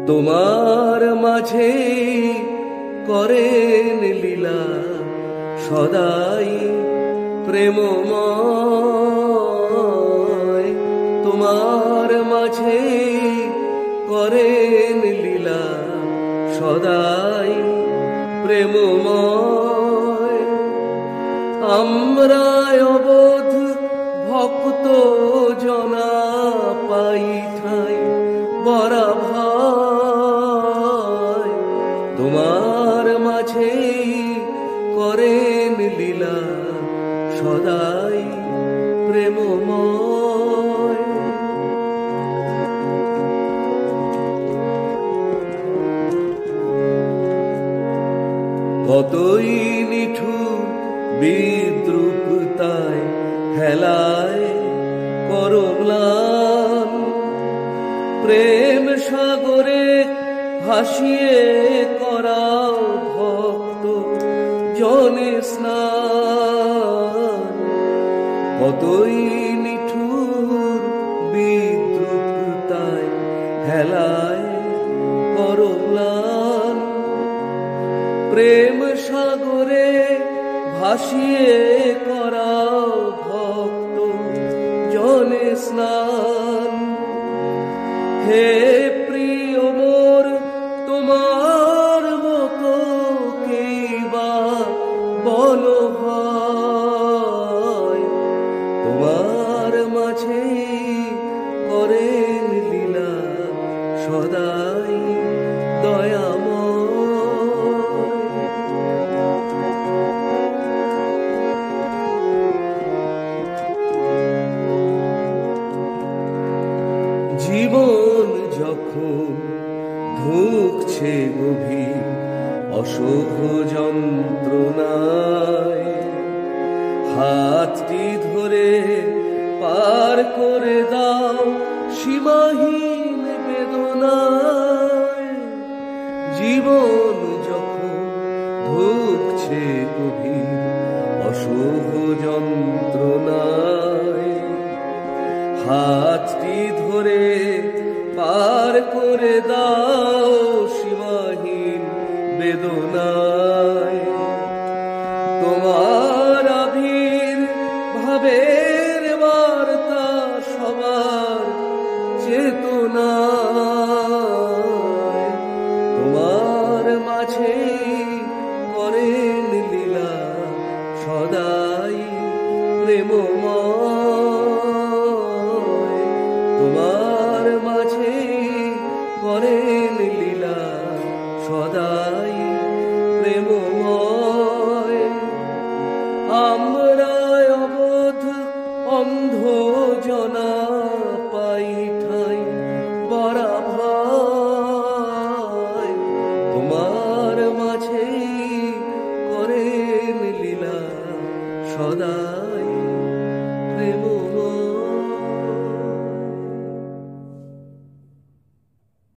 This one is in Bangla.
তোমার মাঝে করেন লীলা সদাই প্রেমময়। তোমার মাঝে করেন লীলা সদাই প্রেমময়। আমরা অবোধ ভক্ত জনা পাই ঠাই বরা ভয়। তোমার মাঝে করেন লীলা সদাই প্রেমময়। কতই নিঠুর বিদ্রুপ তাই হেলায় করম্লান। প্রেম সাগরে ভাসিয়ে করাও ভক্ত জনে স্নান। কতই নিঠুর বিদ্রুপ তাই হেলায় করম্লান। প্রেম সাগরে ভাসিয়ে করাও ভক্ত জনে স্নান। হে প্রিয় মোর তোমার মতো কেইবা বলো হয়। তোমার মাঝে করেন লীলা সদাই দয়াময়। জীবন যখন ধুঁকছে গভীর অসহ্য যন্ত্রণায়, হাতটি ধরে পার করে দাও সীমাহীন বেদনায়। জীবন যখন ধুঁকছে গভীর অসহ্য যন্ত্রণায়, হাতটি ধরে পার করে দাও সীমাহীন বেদনায়। তোমার আবির ভাবের বার্তা সবার চেতনায়। তোমার মাঝে করেন লীলা সদাই প্রেমময়। তোমার মাঝে করেন লীলা সদাই প্রেমময়। আমরা অবোধ অন্ধ জনা পাই ঠাই বরা ভয়। তোমার মাঝে করেন লীলা সদাই প্রেম।